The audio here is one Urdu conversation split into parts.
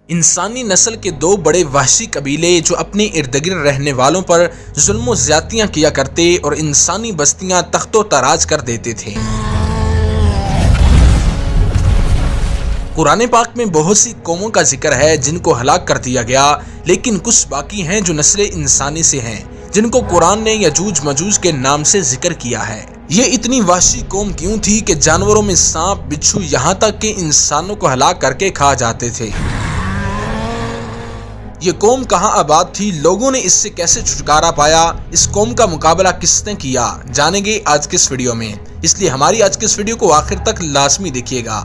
انسانی نسل کے دو بڑے وحشی قبیلے جو اپنے ارد گرد رہنے والوں پر ظلم و زیادتیاں کیا کرتے اور انسانی بستیاں تخت و تاراج کر دیتے تھے۔ قرآن پاک میں بہت سی قوموں کا ذکر ہے جن کو ہلاک کر دیا گیا، لیکن کچھ باقی ہیں جو نسل انسانی سے ہیں، جن کو قرآن نے یجوج مجوج کے نام سے ذکر کیا ہے۔ یہ اتنی وحشی قوم کیوں تھی کہ جانوروں میں سانپ، بچھو، یہاں تک کہ انسانوں کو ہلاک کر کے کھا جاتے تھے۔ یہ قوم کہاں آباد تھی، لوگوں نے اس سے کیسے چھٹکارا پایا، اس قوم کا مقابلہ کس نے کیا، جانیں گے آج کے اس ویڈیو میں، اس لیے ہماری آج کے اس ویڈیو کو آخر تک لازمی دیکھیے گا۔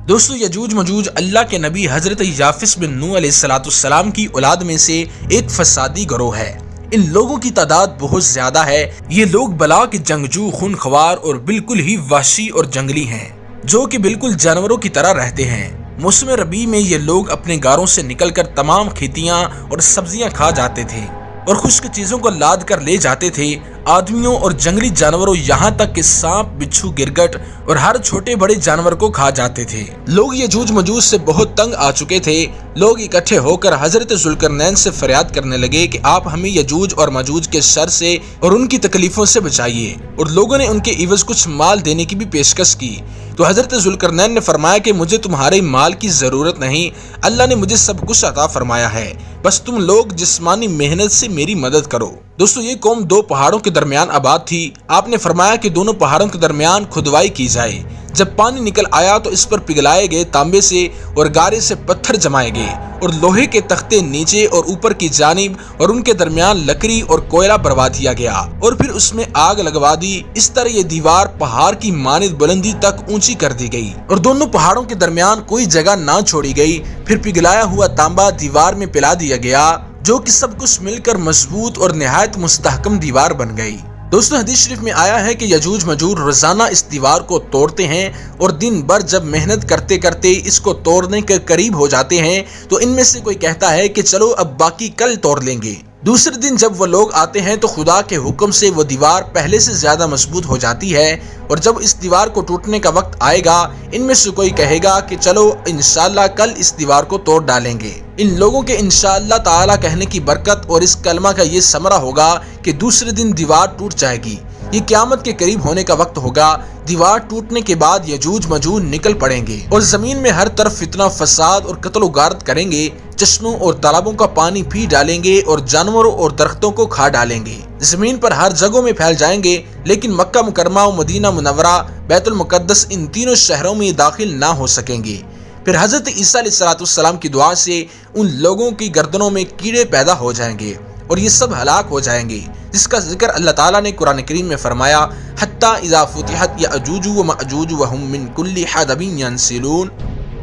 دوستو، یجوج مجوج اللہ کے نبی حضرت یافس بن نوح علیہ السلام کی اولاد میں سے ایک فسادی گروہ ہے۔ ان لوگوں کی تعداد بہت زیادہ ہے۔ یہ لوگ بلا کے جنگجو، خون خوار اور بالکل ہی وحشی اور جنگلی ہیں، جو کہ بالکل جانوروں کی طرح رہتے ہیں۔ موسم ربیع میں یہ لوگ اپنے غاروں سے نکل کر تمام کھیتیاں اور سبزیاں کھا جاتے تھے اور خشک چیزوں کو لاد کر لے جاتے تھے۔ آدمیوں اور جنگلی جانوروں یہاں تک کہ سانپ، بچھو، گرگٹ اور ہر چھوٹے بڑے جانور کو کھا جاتے تھے۔ لوگ یجوج مجوج سے بہت تنگ آ چکے تھے۔ لوگ اکٹھے ہو کر حضرت ذوالقرنین سے فریاد کرنے لگے کہ آپ ہمیں یجوج اور مجوج کے شر سے اور ان کی تکلیفوں سے بچائیے، اور لوگوں نے ان کے عوض کچھ مال دینے کی بھی پیشکش کی۔ تو حضرت ذوالقرنین نے فرمایا کہ مجھے تمہارے مال کی ضرورت نہیں، اللہ نے مجھے سب کچھ عطا فرمایا ہے، بس تم لوگ جسمانی محنت سے میری مدد کرو۔ دوستو، یہ قوم دو پہاڑوں کے درمیان آباد تھی۔ آپ نے فرمایا کہ دونوں پہاڑوں کے درمیان کھدوائی کی جائے۔ جب پانی نکل آیا تو اس پر پگھلائے گئے تانبے سے اور گارے سے پتھر جمائے گئے اور لوہے کے تختے نیچے اور اوپر کی جانب اور ان کے درمیان لکڑی اور کوئلہ بروا دیا گیا اور پھر اس میں آگ لگوا دی۔ اس طرح یہ دیوار پہاڑ کی مانند بلندی تک اونچی کر دی گئی اور دونوں پہاڑوں کے درمیان کوئی جگہ نہ چھوڑی گئی۔ پھر پگھلایا ہوا تانبا دیوار میں پلا دیا گیا، جو کہ سب کچھ مل کر مضبوط اور نہایت مستحکم دیوار بن گئی۔ دوستو، حدیث شریف میں آیا ہے کہ یجوج مجوج روزانہ اس دیوار کو توڑتے ہیں اور دن بھر جب محنت کرتے کرتے اس کو توڑنے کے قریب ہو جاتے ہیں تو ان میں سے کوئی کہتا ہے کہ چلو اب باقی کل توڑ لیں گے۔ دوسرے دن جب وہ لوگ آتے ہیں تو خدا کے حکم سے وہ دیوار پہلے سے زیادہ مضبوط ہو جاتی ہے، اور جب اس دیوار کو ٹوٹنے کا وقت آئے گا ان میں سے کوئی کہے گا کہ چلو انشاءاللہ کل اس دیوار کو توڑ ڈالیں گے۔ ان لوگوں کے انشاءاللہ تعالی کہنے کی برکت اور اس کلمہ کا یہ ثمرہ ہوگا کہ دوسرے دن دیوار ٹوٹ جائے گی۔ یہ قیامت کے قریب ہونے کا وقت ہوگا۔ دیوار ٹوٹنے کے بعد یجوج مجوج نکل پڑیں گے اور زمین میں ہر طرف فتنہ، فساد اور قتل و غارت کریں گے، چشموں اور تالابوں کا پانی پی ڈالیں گے اور جانوروں اور درختوں کو کھا ڈالیں گے، زمین پر ہر جگہوں میں پھیل جائیں گے، لیکن مکہ مکرمہ و مدینہ منورہ، بیت المقدس، ان تینوں شہروں میں داخل نہ ہو سکیں گے۔ پھر حضرت عیسیٰ علیہ السلام کی دعا سے ان لوگوں کی گردنوں میں کیڑے پیدا ہو جائیں گے اور یہ سب ہلاک ہو جائیں گے، جس کا ذکر اللہ تعالیٰ نے قرآن کریم میں فرمایا، حتی اذا فتحت یأجوج و مأجوج وہم من کل حدب ینسلون،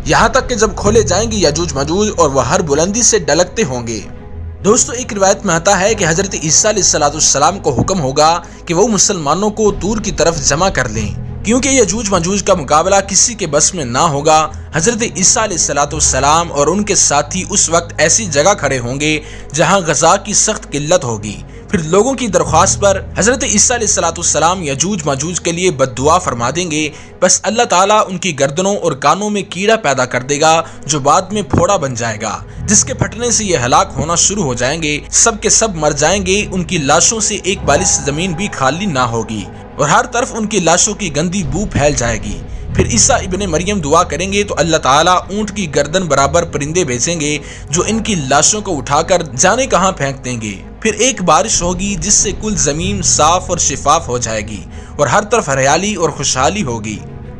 یہاں تک کہ جب کھولے جائیں گے یجوج مجوج اور وہ ہر بلندی سے ڈلکتے ہوں گے۔ دوستو، ایک روایت میں آتا ہے کہ حضرت عیسیٰ علیہ السلام کو حکم ہوگا کہ وہ مسلمانوں کو طور کی طرف جمع کر لیں، کیونکہ یجوج مجوج کا مقابلہ کسی کے بس میں نہ ہوگا۔ حضرت عیسیٰ علیہ السلام اور ان کے ساتھی اس وقت ایسی جگہ کھڑے ہوں گے جہاں غذا کی سخت قلت ہوگی۔ پھر لوگوں کی درخواست پر حضرت عیسیٰ علیہ السلام یجوج مجوج کے لیے بد دعا فرما دیں گے، بس اللہ تعالیٰ ان کی گردنوں اور کانوں میں کیڑا پیدا کر دے گا جو بعد میں پھوڑا بن جائے گا، جس کے پھٹنے سے یہ ہلاک ہونا شروع ہو جائیں گے، سب کے سب مر جائیں گے، ان کی لاشوں سے ایک بالش زمین بھی خالی نہ ہوگی اور ہر طرف ان کی لاشوں کی گندی بو پھیل جائے گی۔ پھر عیسیٰ ابن مریم دعا کریں گے تو اللہ تعالیٰ اونٹ کی گردن برابر پرندے بھیجیں گے جو ان کی لاشوں کو اٹھا کر جانے کہاں پھینک دیں گے۔ پھر ایک بارش ہوگی جس سے کل زمین صاف اور شفاف ہو جائے گی اور ہر طرف ہریالی اور خوشحالی ہوگی۔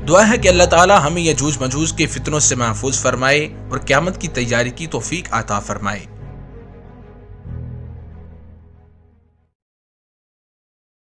دعا ہے کہ اللہ تعالیٰ ہمیں یجوج مجوج کے فتنوں سے محفوظ فرمائے اور قیامت کی تیاری کی توفیق عطا فرمائے۔